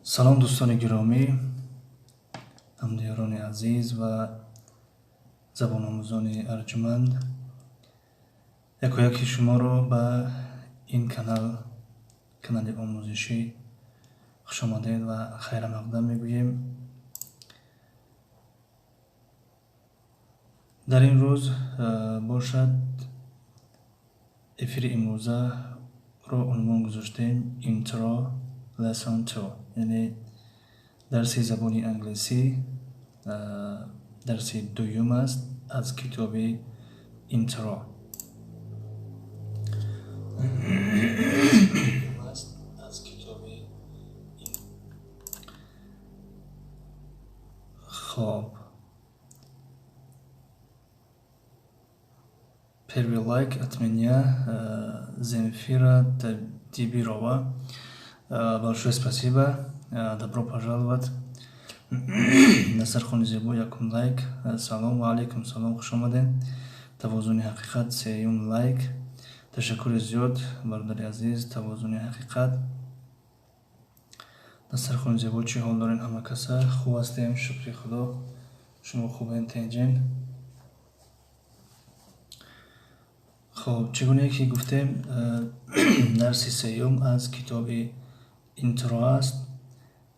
سلام دوستان گرامی، همدیاران عزیز و زبان آموزان ارجمند، یکی شما رو به این کانال آموزشی خوش آمدید و خیر مقدم میگوییم. در این روز باشد افیر امروزه رو عنوان گذاشتیم اینترو lesson 2، یعنی درسی زبانی انگلیسی، درسی دوم است از کتاب اینترو. خب первый лайк от меня, Земфира Дибирова. Большое спасибо, добро пожаловать. Насархони зебо якум лайк. Салом алейкум, салом, хуш омадед. Тавозуни ҳақиқат сеюм лайк. Ташаккури зиёд бародари азиз, тавозуни ҳақиқат. Насархони зебо, чӣ ҳол дорин ҳама каса? Хуб ҳастем, шукри худо. Шумо хубен, тинҷин? خب چگونه که گفتیم درس سیوم از کتاب اینترو است،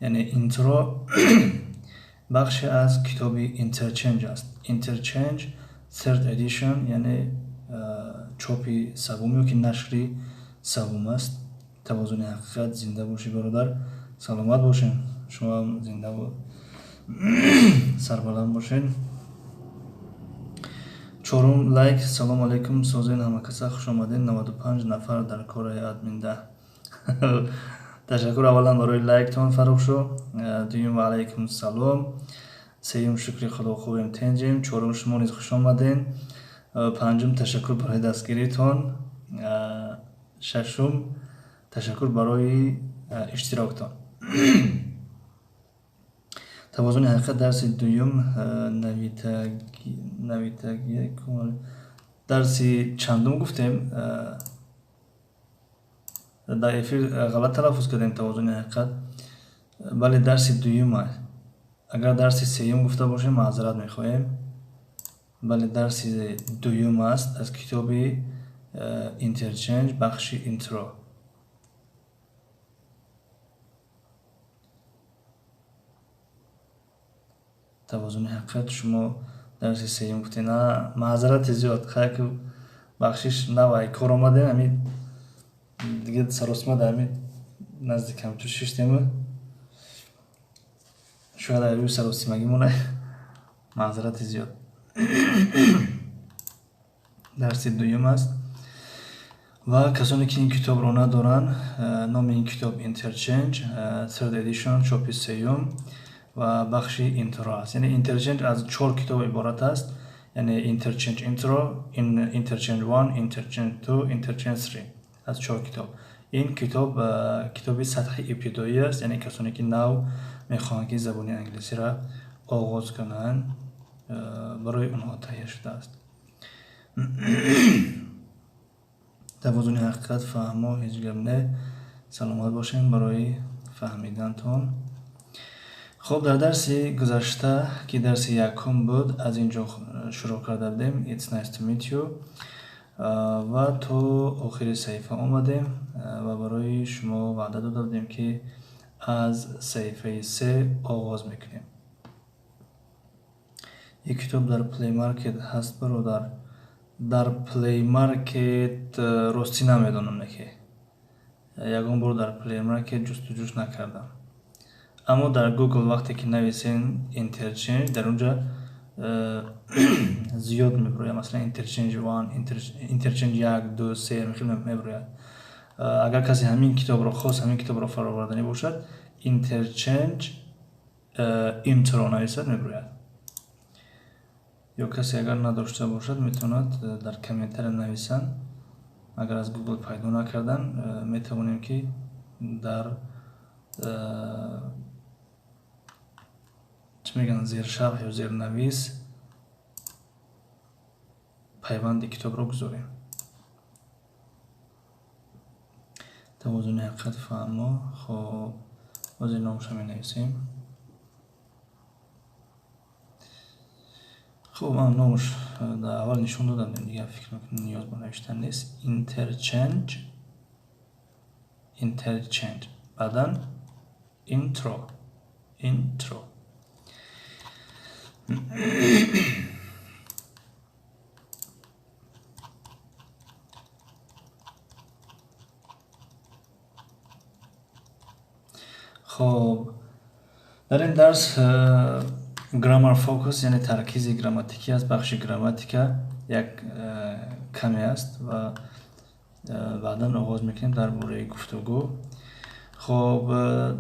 یعنی اینترو بخش از کتاب اینترچنج است. اینترچنج third edition، یعنی چاپی سومی که نشری سوم است. توازن حقیقت. زنده باشی برادر، سلامت باشین، شما هم زنده و سربلند باشین. چهارم لایک. سلام علیکم سوزین همه کسا، خوش آمدین. 95 نفر در کار ادمین 10. تشکر اولا برای لایک تان فروغ شو. دویم علیکم سلام. سیوم شکری خدا خوبیم، تنجیم. چهارم شما نیز خوش آمدین. پنجم تشکر برای دستگیری تان. ششم تشکر برای اشتراک تان. توازن حقیقت درس دوم نویتگی درس چندم گفتیم، در افیر غلط تلفظ کردیم توازن حقیقت، ولی درس دوم است. اگر درس سوم گفته باشیم معذرت میخواهیم، ولی درس دوم است از کتاب اینترچنج بخش اینترو. توازن حقیقت شما درس سوم گفتین. نه معذرت زیاد، خیلی که بخشش نوای کار آمده، همین دیگه سراسمه در همین نزدیک هم تو ششتیمه، شاید روی سراسیمگی مونه. معذرت زیاد. درس دوم است و کسانی که این کتاب رو ندارن، نام این کتاب اینترچنج third edition چاپ سوم و بخش اینترو است. یعنی اینترچنج از 4 کتاب عبارت است، یعنی اینترچنج اینترو، اینترچنج 1، اینترچنج 2، اینترچنج 3، از 4 کتاب. این کتاب سطح ابتدایی است، یعنی کسانی که نو میخواهند که زبان انگلیسی را آغاز کنند برای اونها تهیه شده است. توازن حقیقت فهمو هیچ گپ نه. سلامت باشین برای فهمیدنتون. خب در درس گذشته که درس یکم بود، از اینجا شروع کرده بودیم It's nice to meet you و تو آخر صفحه آمدیم و برای شما وعده داده بودیم که از صفحه 3 آغاز میکنیم. یک کتاب در پلی مارکت هست برادر. در پلی مارکت راستی نمیدونم که یکم بار در پلی مارکت جستجوش نکردم، اما در گوگل وقتی که نویسین اینترچنج در اونجا زیاد میبروید. مثلا اینترچنج 1، اینترچنج 1، 2، 3 میبروید. اگر کسی همین کتاب رو خواست، همین کتاب رو فرآوردنی باشد، اینترچنج اینترو نویسد میبروید. یا کسی اگر نداشته باشد میتوند در کامنتر نویسن. اگر از گوگل پیدا نکردن میتوانیم که در چی میگن زیر شرح یا زیر نویس پیوند کتاب رو گذاریم. توازن حقیقت فهمو. خب باز این نامش هم نویسیم. خب من نامش در اول نشون دادم دیگه، فکر میکنم نیاز به نوشتن نیست. interchange بعدن intro. خب در این درس گرامر فوکس یعنی ترکیز گراماتیکی است. بخش گراماتیکا یک کمی است و بعدا آغاز میکنیم درباره گفتگو. خب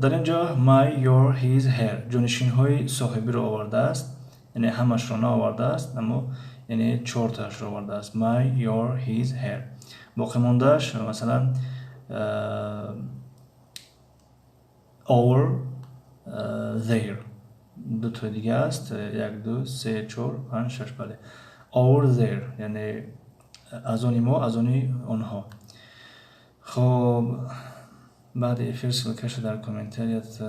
در اینجا my, your, his, her جانشین های صاحبی رو آورده است، یعنی همش رو آورده است، اما یعنی 4 تاش رو آورده است. my, your, his, her. باقی موندهش مثلا our, their. دو تا دیگه است، 1 2 3 4 5 6 بله. our, their یعنی از آنی ما، از آنی آنها. خب بعد افیر سلکش در کامنتاریت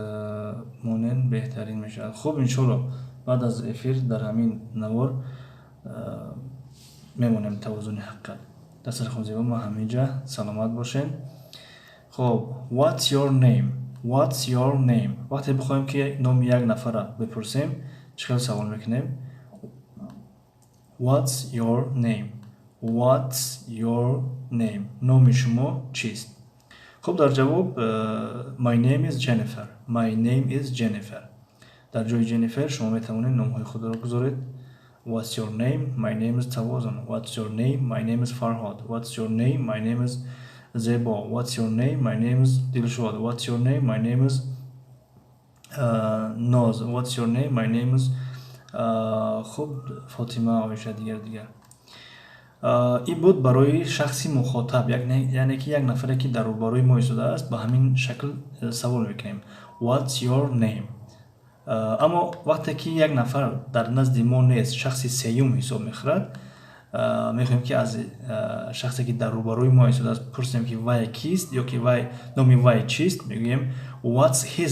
مونن بهترین میشه. خب انشالله بعد از افیر در همین نوار میمونیم توازن حقیقت. دست خود زیبا ما همینجا سلامت باشین. خب what's your name وقتی بخوایم که نام یک نفر را بپرسیم چقدر سوال میکنیم؟ what's your name نام شما چیست؟ خب در جواب my name is Jennifer. در جای جنیفر شما میتوانید نام های خود را بگذارید. what's your name? my name is توازن. what's your name? my name is فرهاد. what's your name? my name is زیبا. what's your name? my name is دلشاد. what's your name? my name is ناز. what's your name? my name is خب فاطمه عایشه دیگر. این بود برای شخصی مخاطب، یعنی که یک نفره که در روبروی ما ایستاده است با همین شکل سوال میکنیم what's your name. اما وقتی که یک نفر در نزد ما نیست، شخصی سیوم حساب میخورد، میخوایم که از شخصی که در روبروی ما ایستاده است پرسیم که وای کیست یا که وای نام وای چیست، میگوییم what's his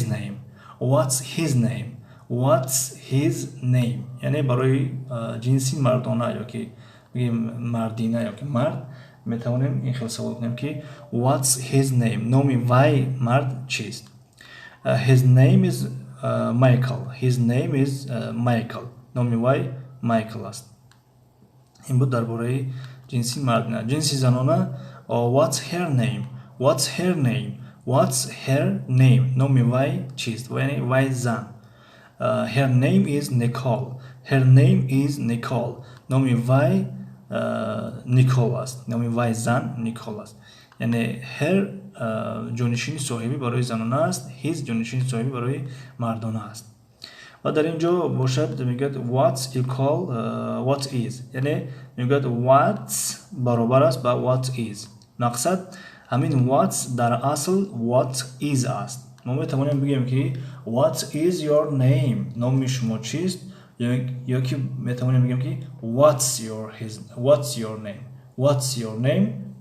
name یعنی برای جنسی مردانه یا که میگیم مردینه یا که مرد میتوانیم این خیلی سوال کنیم که what's his name نام وای مرد چیست. his name is Michael نام وای مایکل است. این بود درباره جنسی مردانه. جنسی زنانه what's her name نام وای چیست یعنی وای زن. her name is Nicole نام وای نیکول است. نام وای زن نیکول است. یعنی her جانشین صاحبی برای زنانه است، his جانشین صاحبی برای مردانه است. و در اینجا باشد میگه what equal what is یعنی میگه what برابر است با what is. مقصد همین what در اصل what is است. ما میتوانیم بگیم که what is your name نام شما چیست، یا که میتوانیم بگیم که what's your name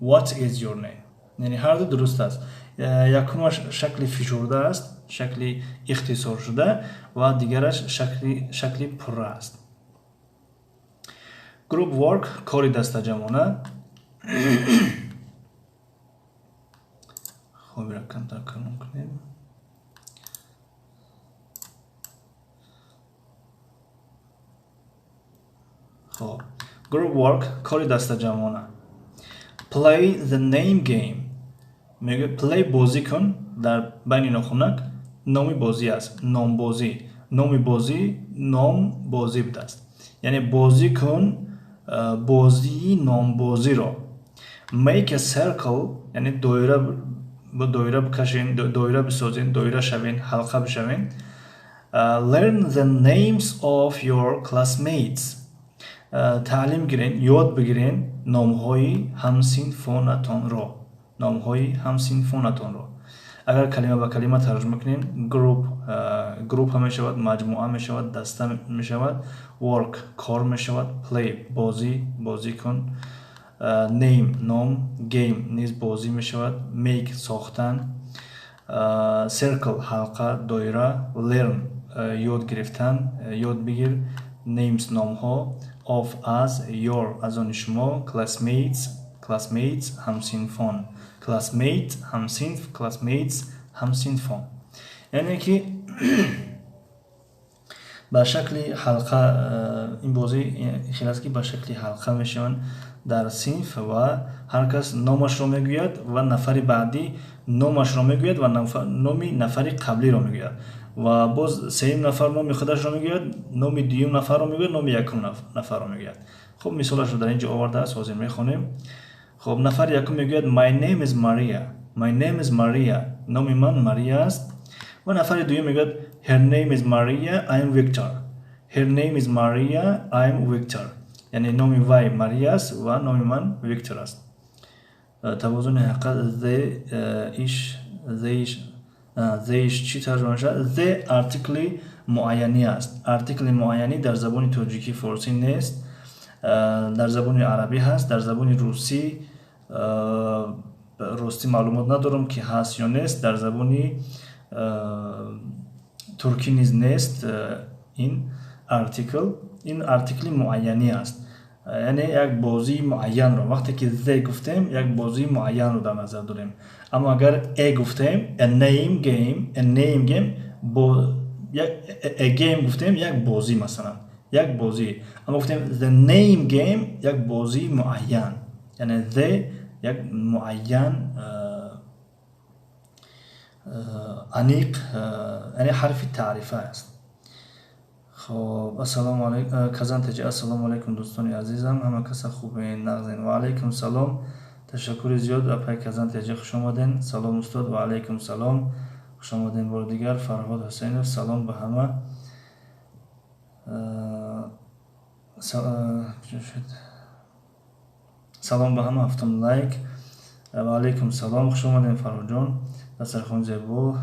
what is your name. یعنی هر دو درست است. یکمش شکل فشرده است، شکل اختصار شده، و دیگرش شکل پره است. گروپ ورک کاری دسته جمعانه. خب را کمتر کلام کنیم. خب گروپ ورک کاری دسته جمعانه. play the name game میگه پلی بازی کن. در بین ناخونک نامی بازی است. نام بازی بوده است. یعنی بازی کن بازی نام بازی را. make a circle یعنی دایره بکشین، دایره بسازین، دایره شوین، حلقه بشوین. learn the names of your classmates تعلیم گیرین، یاد بگیرین نامهای همسینفانتان را. اگر کلمه با کلمه ترجمه کنیم گروپ هم میشود، مجموعه میشود، دسته میشود، ورک کار میشود، پلی بازی کن، name nom, game نیز بازی می شود، make ساختن، circle حلقه دایره، learn یاد گرفتن یاد بگیر، names نام ها، of از your از آن شما، classmates همسنفان، classmate همسنف classmates همسنفان. یعنی که به شکل حلقه این بازی خیلی است که به شکل حلقه میشون در صنف و هر کس نامش را میگوید و نفر بعدی نامش را میگوید و نام نفر قبلی را میگوید و باز سوم نفر نام خودش را میگوید، نام دوم نفر را میگوید، نام یکم نفر را میگوید. خب مثالش رو در اینجا آورده است، حاضر میخونیم. خب نفر یکم میگوید my name is Maria نام من ماریا است و نفر دوم میگوید her name is Maria I am Victor یعنی نام وی ماریا است و نام من ویکتور است. توازن حقیقت زیش چی ترجمه شد؟ زی ارتیکلی معینی است. ارتیکل معینی در زبان تاجیکی فارسی نیست، در زبان عربی هست، در زبان روسی معلومات ندارم که هست یا نیست، در زبان ترکی نیز نیست. این ارتیکل معینی است، یعنی یک بازی معین رو وقتی که زی گفتیم یک بازی معین رو در نظر داریم. اما اگر ای گفتیم a name game a game گفتیم یک بازی، مثلا یک بازی. اما گفتیم the name game یک بازی معین، یعنی the یک معین انیق، یعنی حرف تعریفه است. خب السلام علیکم کازانتجی. السلام علیکم دوستان عزیزم، همه کس خوبین نغزین؟ و علیکم سلام، تشکر زیاد اپای کازانتجی، خوش آمدین. سلام استاد. و علیکم سلام، خوش آمدین بار دیگر. فرهاد حسینов، سلام به همه. سلام به همه، هفتم لایک. و علیکم سلام، خوش آمدین فرهاد جان. دسترخوان زیبا.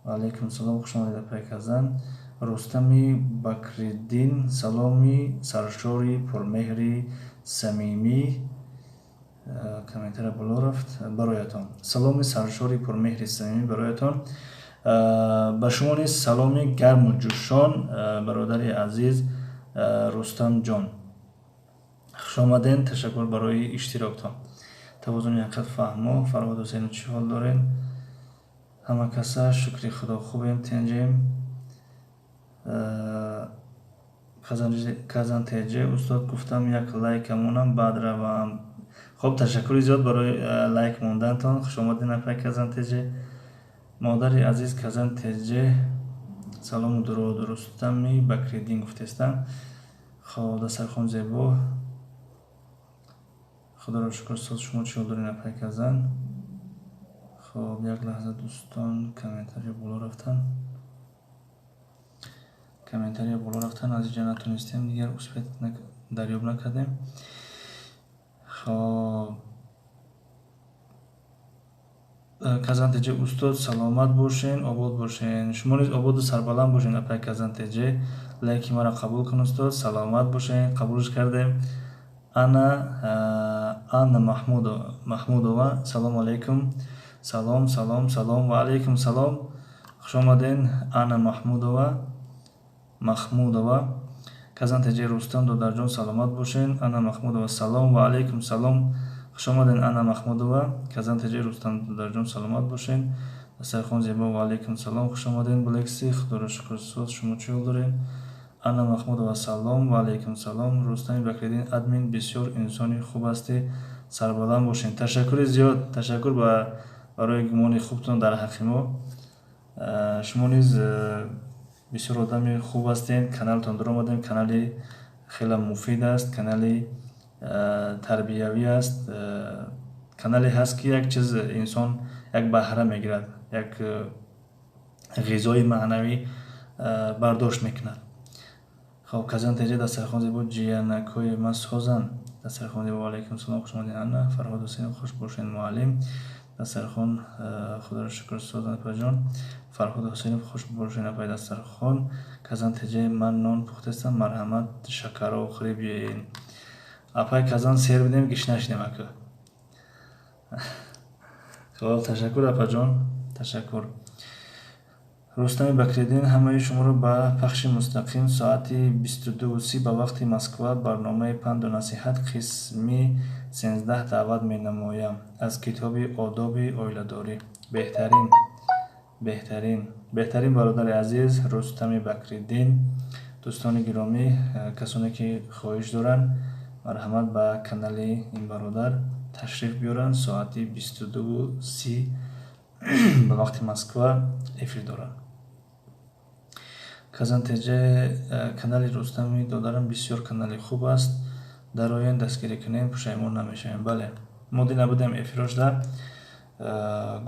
و علیکم سلام، خوش آمدید اپای کازان. رستمی بکردین، سلامی سرشاری پرمهری صمیمی. کامنتر بالا رفت برایتان. سلامی سرشاری پرمهری صمیمی برایتان. به شما نیز سلامی گرم و جوشان برادر عزیز رستم جان، خوش آمدین. تشکر برای اشتراکتان. توازن حقیقت فهمو. فرهاد حسین، چی حال دارین؟ همه کسا شکر خدا خوبیم تنجیم. کازانتجی استاد گفتم یک لایک مونم بعد روم. خب تشکر زیاد برای لایک موندنتان. خوش آمدین اپای کازانتجی. مادر عزیز کازانتجی، سلام و درود. رستمی بکردین گفتستم. خب دسترخوان زیبا، خدا را شکر. استاد شما چی دارین اپای کازان؟ خب یک لحظه دوستان، کامنتری بالا رفتن از اینجا نتونستیم دیگر اثبات دریاب نکردیم. خب کازانتجی استاد سلامت باشین، آباد باشین. شما نیز آباد و سربلند باشین اپای کازانتجی. لایکی مرا قبول کن استاد. سلامت باشین، قبولش کردیم. انا محمودова، سلام علیکم. سلام و علیکم سلام، خوش آمدین. انا محمودова. کازانتجی رستم دادرجان، سلامت باشین. انا محمودова، سلام و علیکم سلام، خوش آمدین. انا محمودова. کازانتجی رستم دادرجان، سلامت باشین. دسترخوان زیبا، و علیکم سلام، خوش آمدین. بلکسی، خدا را شکر. شما چی حال دارین؟ انا محمودова، سلام و علیکم سلام. رستمی بکردین ادمین، بسیار انسانی خوب هستی، سربلند باشین. تشکر زیاد، تشکر برای گمان خوبتون در حق ما. شما نیز بسیار آدم خوب هستین. کانالتون در آمدیم، کانالی خیلی مفید است، کانالی تربیوی است، کانالی هست که یک چیز انسان یک بهره میگیرد، یک غذای معنوی برداشت میکند. خب کازانتجی دسترخوان زیبا، جیانکوی من سوزن. دسترخوان زیبا، علیکم سلام، خوش آمدین. انا فرهاد حسین، خوش باشین معلم. دسترخوان، خدا را شکر سوزن اپای جان. فرهاد حسین، خوش باشین اپای دسترخوان. کازانتجی من نان پختستم، مرحمت شکر و خری بیاین. апай казан сер бидем гиш нашидем ака. خب تشکر апа ҷон, ташаккур. Рустами Бакриддин ҳамаи шуморо ба пахши мустақим соати 22:30 ба вақти Москва барномаи панду насиҳат қисми 13 даъват менамоям. Аз китоби Одоби оиладорӣ. беҳтарин бародари азиз Рустами Бакриддин. дӯстони гиромӣ, касоне ки хоҳиш доранд марҳамат ба канали ин бародар ташриф биёранд. соати 22:30 ба вақти Москва эфир доранд. казантеҷа канали Рустами додарам бисёр канали хуб аст. дар оянд дастгирӣ кунем, пушаймон намешавем. Бале, мо дина будем эфирашда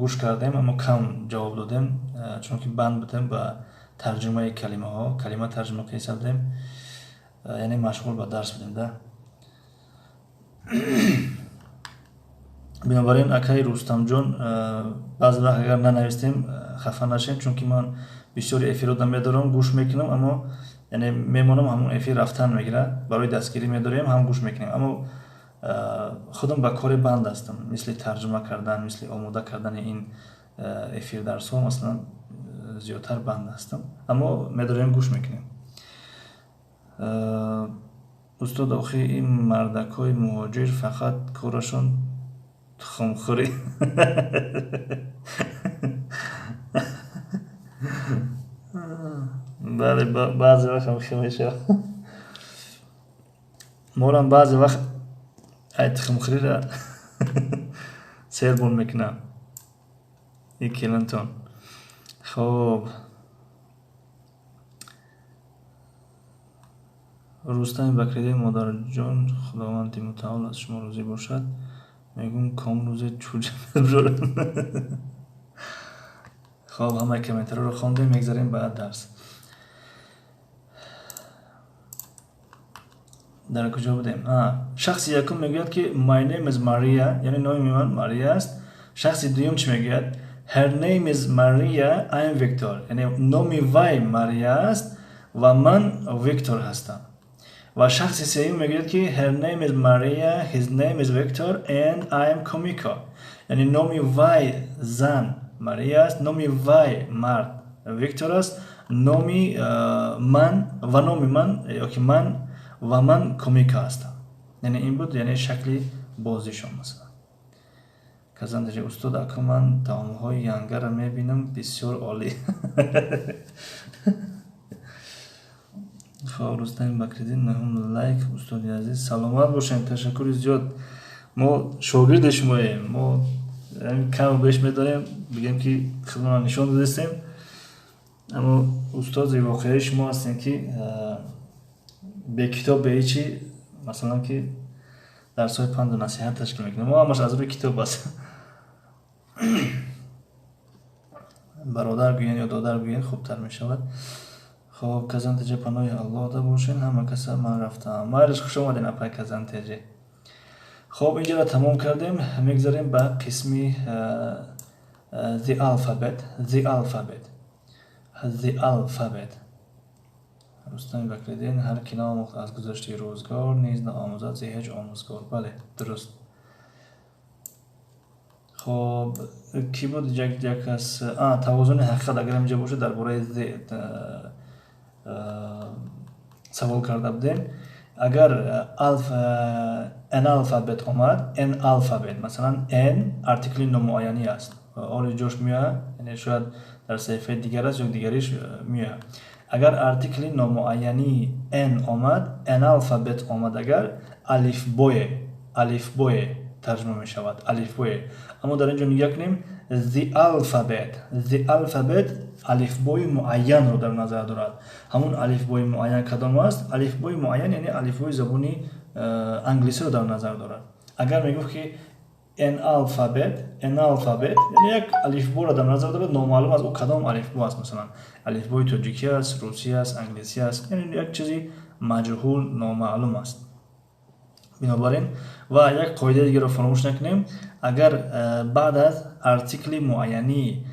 гӯш кардем, аммо кам ҷавоб додем, чунки банд будем ба тарҷумаи калимаҳо. калима тарҷума кардем, яъне машғул ба дарс будем да. бинобар ин акаи Рустамҷон, баъзе вақт агар нанавистем хафа нашем, чунки ман бисёри эфиротам медорам, гӯш мекунам, аммо яъне мемонам ҳамон эфир рафтан мегирад, барои дастгирӣ медорем, ҳам гӯш мекунем, аммо худам ба кори банд ҳастам, мисли тарҷума кардан, мисли омода кардани ин эфир дарсҳо, масалан зиёдтар банд ҳастам, аммо медорем гӯш мекунем. устод, охи ин мардакҳои муҳоҷир фақат корашон тухмхӯрӣ. бале, баъзе вақт ҳам мешавад. морам баъзе вақт ай тухмхӯриро сербон мекунам. и келинтон. хоб, Рустами Бакриддин модарҷон, худованди мутаол аз шумо розӣ бошад. мегӯм ком рӯзе чӯҷа мебарад. хоб, ҳамаи комментарҳоро хондем, мегзарем ба дарс. дар куҷо будем? Шахси якум мегӯяд ки my name is Maria, яъне номи ман Мария аст. шахси дуюм чӣ мегӯяд? Her name is Maria, I am Victor. яъне номи вай Мария аст ва ман Виктор ҳастам. ва шахси сеюм мегӯяд ки her name is Maria, his name is Victor and I am Komiko. яъне номи вай зан Мария аст, номи вай мард Виктор аст, номи ман ва номи ман ёки ман ва ман Комика ҳастам. яъне ин буд, яъне шакли бозишон. масалан казантеҷа устод, ака ман таомҳои янгара мебинам, бисёр олӣ. хоб, Рустами Бакриддин, наҳум лайк. устоди азиз, саломат бошем, ташаккури зиёд. мо шогирди шумоем, мо каму беш медонем, бигем ки худмона нишон додистем, аммо устоди воқеаи шумо ҳастем ки бекитоб беҳичи, масалан ки дарсҳои панду насиҳат ташкил мекунем. мо ҳамаш аз рӯи китоб аст. бародар гӯен ё додар гӯен хубтар мешавад. хоб, казантеҷа паноҳи Аллоҳ да бошен, ҳама каса ман рафтаам. майлиш, хуш омаден апай казантеҷа. хоб, инҷоро тамом кардем, мегзарем ба қисми the alphabet. Рустами Бакриддин, ҳар ки наомӯхт аз гузашти рӯзгор, низ наомӯзад зи ҳеҷ омӯзгор. бале, дуруст. хоб, ки буд якас тавозуни ҳақиқат, агар инҷа боша дар бораи савол карда будем. агар analphabet омад, alphabet, масалан n артикли номуайянӣ аст, оли ҷош меояд, яъне шояд дар саҳифаи дигар аст ё дигариш меояд. агар артикли номуайянӣ n омад, analphabet омад, агар алифбое тарҷума мешавад, алифбое. аммо дар инҷо нигаҳ кунем the alphabet алифбои муайянро дар назар дорад. ҳамон алифбои муайян кадом аст? алифбои муайян яъне алифбои забони англисиро дар назар дорад. агар мегуфт ки analphabet яъне як алифборо дар назар дорад, номаълум аст ӯ кадом алифбо аст. масалан алифбои тоҷикӣ аст, русӣ аст, англисӣ аст, яъне як чизи маҷҳул, номаълум аст. бинобар ин ва як қоидаи дигеро фаромӯш накунем. агар баъд аз артикли муайянӣ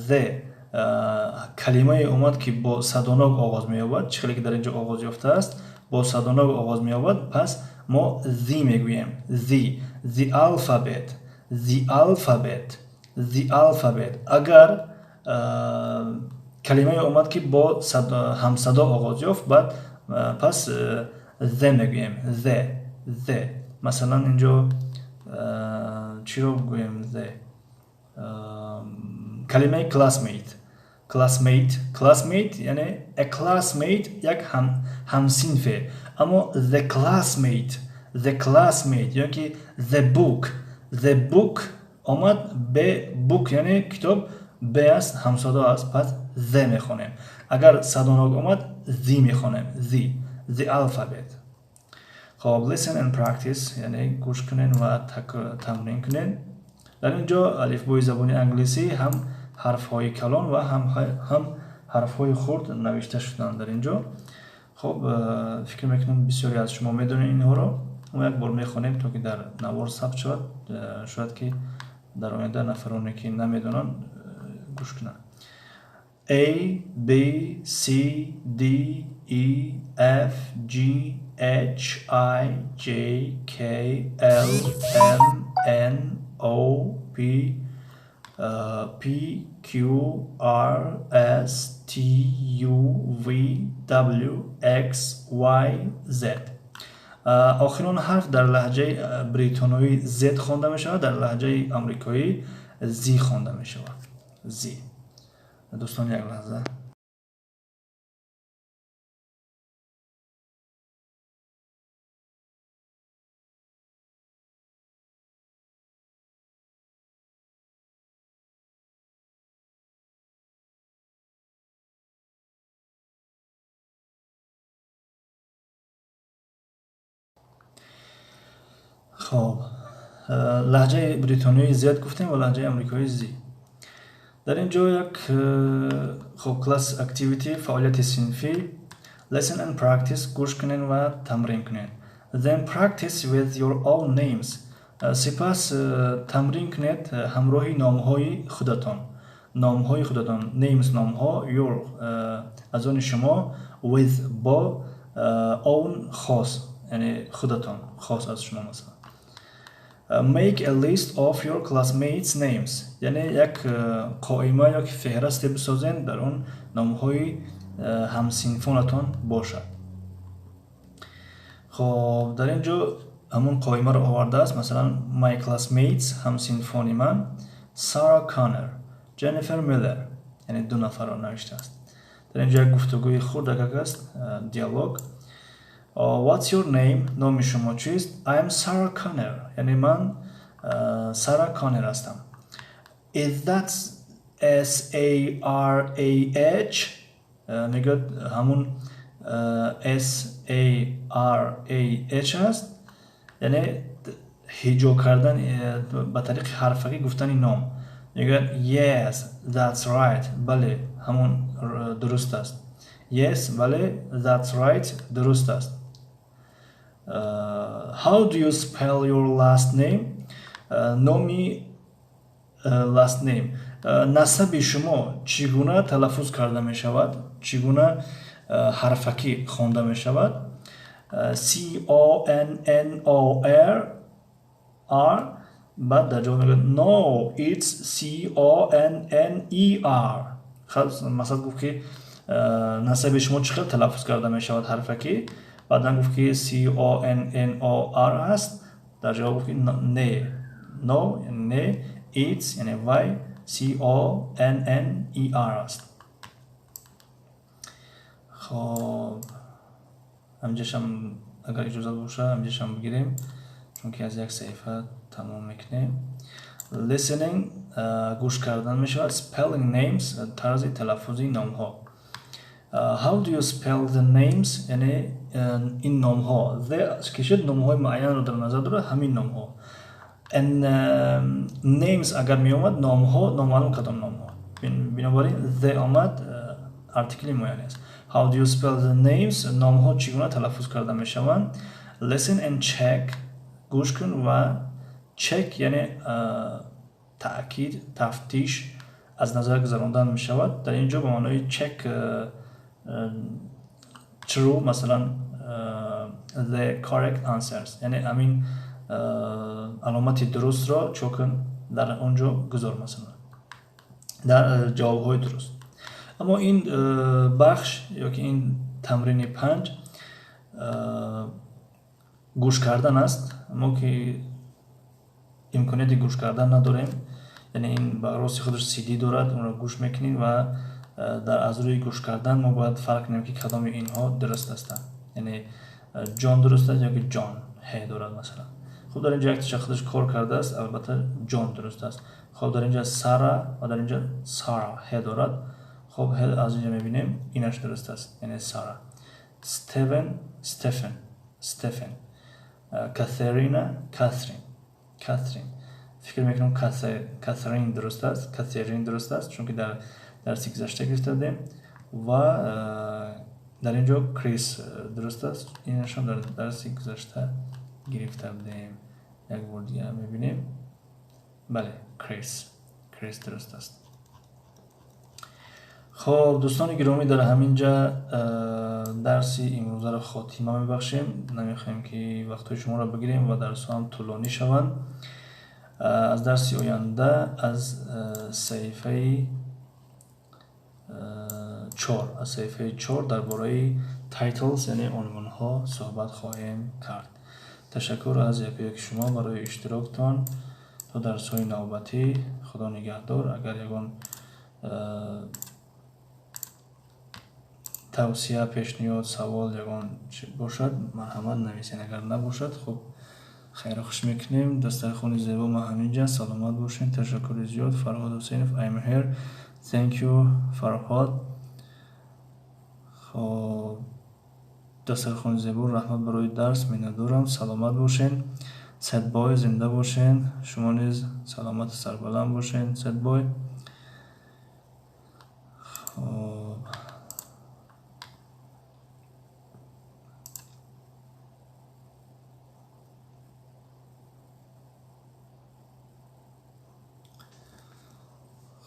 the калимае омад ки бо садонок оғоз меёбад, чӣ хеле ки дар инҷо оғоз ёфтааст, бо садонок оғоз меёбад, пас ما the میگوییم. the alphabet the alphabet. اگر کلمه اومد که با همصدا آغاز یافت بعد پس the میگوییم. the مثلا اینجا چی رو بگویم؟ the کلمه classmate یعنی a classmate یک همسینفه. اما the classmate یعنی که the book آمد به book یعنی کتاب به است همصدا است پس the میخونیم. اگر صداناک آمد the میخونیم. the alphabet. خب listen and practice یعنی گوش کنین و تمرین کنین. در اینجا الفبای زبان انگلیسی هم حرف های کلان و هم حرف های خرد نوشته شدن در اینجا. خب فکر میکنم بسیاری از شما میدونید اینها رو. ما یک بار میخونیم تا که در نوار ثبت شود. شاید که در آینده نفرانی که نمیدونن گوش کنن. A B C D E F G H I J K L M N O P P Q R S T U V W X Y Z. آخرین حرف در لهجه بریتانیایی Z خوانده می شود، در لهجه آمریکایی Z خوانده می شود. Z. دوستان یک لحظه. خب لهجه بریتانیایی زیاد گفتیم و لهجه آمریکایی زی. در اینجا یک خب کلاس اکتیویتی فعالیت صنفی listen and practice گوش کنین و تمرین کنین. then practice with your own names. سپس تمرین کنید همراه نامهای خودتان. names نامها your از آن شما with با own خاص یعنی خودتان خاص از شما مثلا. make a list of your classmates names یعنی یک قائمه یا فهرست بسازین در اون نامهای همسینفانتان باشد. خب در اینجا همون قائمه رو آورده است. مثلا my classmates همسینفانی من سارا کانر، جنیفر میلر یعنی دو نفر رو نوشته است. در اینجا یک گفتگوی خرد است دیالوگ. what's your name؟ نام شما چیست؟ I am Sarah Connor یعنی من سارا کانر هستم. is that S-A-R-A-H؟ میگه همون S-A-R-A-H است یعنی هجا کردن به طریق حرفی گفتن نام. میگه yes that's right بله همون درست است. yes بله that's right درست است. how do you spell your last name؟ نامی last name نسب شما چگونه تلفظ کرده می شود؟ چگونه حرفکی خوانده می شود؟ C-O-N-N-O-R بعد در جواب میگه no it's C-O-N-N-E-R. خب مثلا گفت که نسب شما چقدر تلفظ کرده می شود حرفکی؟ بعدا گفت که C-O-N-N-O-R است. در جواب گفت که نه no یعنی نه it's یعنی y C-O-N-N-E-R است. خب همجاش هم اگر اجازه باشه همجاش هم بگیریم چون که از یک صحیفه تمام میکنیم. listening گوش کردن میشه. spelling names طرز تلفظی نام ها. how do you spell the names یعنی این نام ها the کشید نام های معین رو در نظر داره همین نام ها. and names اگر می اومد نام ها نامعلوم کدام نام ها بنابراین the آمد ارتیکلی معین است. how do you spell the names نام ها چگونه تلفظ کرده می شوند. listen and check گوش کن و check یعنی تأکید تفتیش از نظر گذراندن می شود. در اینجا به معنای check true مثلا the correct answers. یعنی امین علامت درست را چوکن در اونجا گذار مثلا در جواب های درست. اما این بخش یا که این تمرین 5 گوش کردن است. ما که امکانیت گوش کردن نداریم، یعنی این با راستی خودش CD دارد، اون را گوش میکنیم و در از روی گوش کردن ما باید فرق کنیم که کدام اینها درست است. یعنی جان درست است یا که جان هی دارد مثلا. خب در اینجا یک خودش کار کرده است، البته جان درست است. خب در اینجا سارا و در اینجا سارا هی دارد. خب هی از اینجا میبینیم اینش درست است، یعنی سارا. استیون استفن. کاترینا کاترین. فکر میکنم کاترین درست است چون که در درس گذشته گرفتیم و در اینجا کریس درست است. اینش هم در درس گذشته گرفته بودیم. یک بار دیگه میبینیم. بله، کریس درست است. خب دوستان گرامی، در همینجا درسی امروز را خاتمه میبخشیم. نمیخوایم که وقت شما را بگیریم و درس هم طولانی شوند. از درسی آینده از صفحه 4 درباره تایتلز یعنی عنوان ها صحبت خواهیم کرد. تشکر از یک شما برای اشتراکتان. تا درس های نوبتی، خدا نگهدار. اگر یگان توصیه، پیشنهاد، سوال یگان باشد مرحمت نویسین. اگر نباشد خب خیر خوش میکنیم. دسترخوان زیبا ما همینجا. سلامت باشین. تشکر زیاد. فرهاد حسینов I'm here. Thank you فرهاد. خب دسترخوان زیبا، رحمت برای درس میندارم. سلامت باشین. سید بای زنده باشین. شما نیز سلامت سربلند باشین سید بای.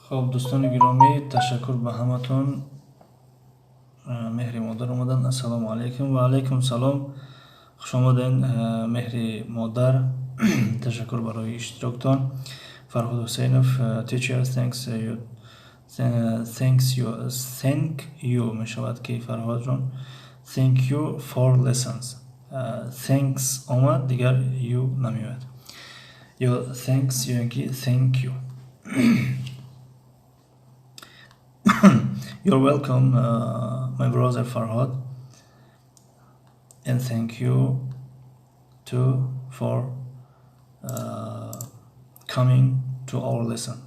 خب دوستان گرامی، تشکر به همتون. مهر مادر اومدن. السلام علیکم. و علیکم سلام. خوش آمدین مهر مادر. تشکر برای اشتراکتان. فرهاد حسینov teacher thank you می شود که فرهاد جان thank you for lessons. thanks آمد دیگر you نمیاد. یا thanks یا اینکه thank you. You're welcome, my brother Farhad, and thank you too for coming to our lesson.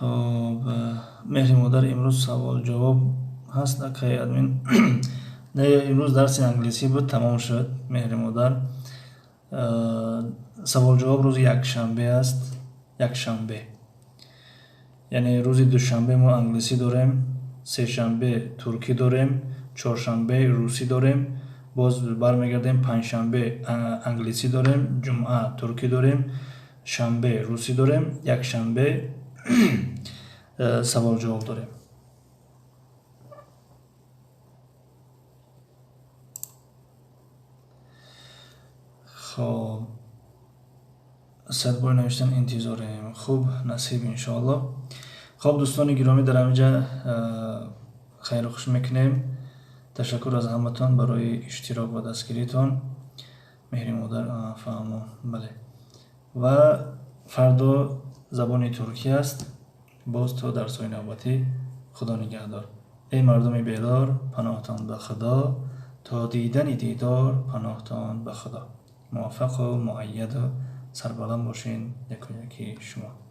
خب مهر مادر، امروز سوال جواب هست اکای ادمین؟ نه، امروز درس انگلیسی بود، تمام شد مهر مادر. سوال جواب روز یک شنبه است. یک شنبه یعنی روز دوشنبه ما انگلیسی داریم، سه شنبه ترکی داریم، چهارشنبه روسی داریم، باز برمیگردیم پنج شنبه انگلیسی داریم، جمعه ترکی داریم، شنبه روسی داریم، یک شنبه سوال جواب داریم. خب صد بار نوشتن انتظاریم. خوب نصیب انشاءالله. خب دوستان گرامی، در همینجا خیر خوش میکنیم. تشکر از همتون برای اشتراک و دستگیریتون. مهر مادر فهمم. بله. و فردا زبان ترکی است. باز تا درس های نوبتی. خدا نگهدار. ای مردم بیدار، پناهتان به خدا. تا دیدن دیدار، پناهتان به خدا. موفق و مؤید و سربلند باشین. یکی شما.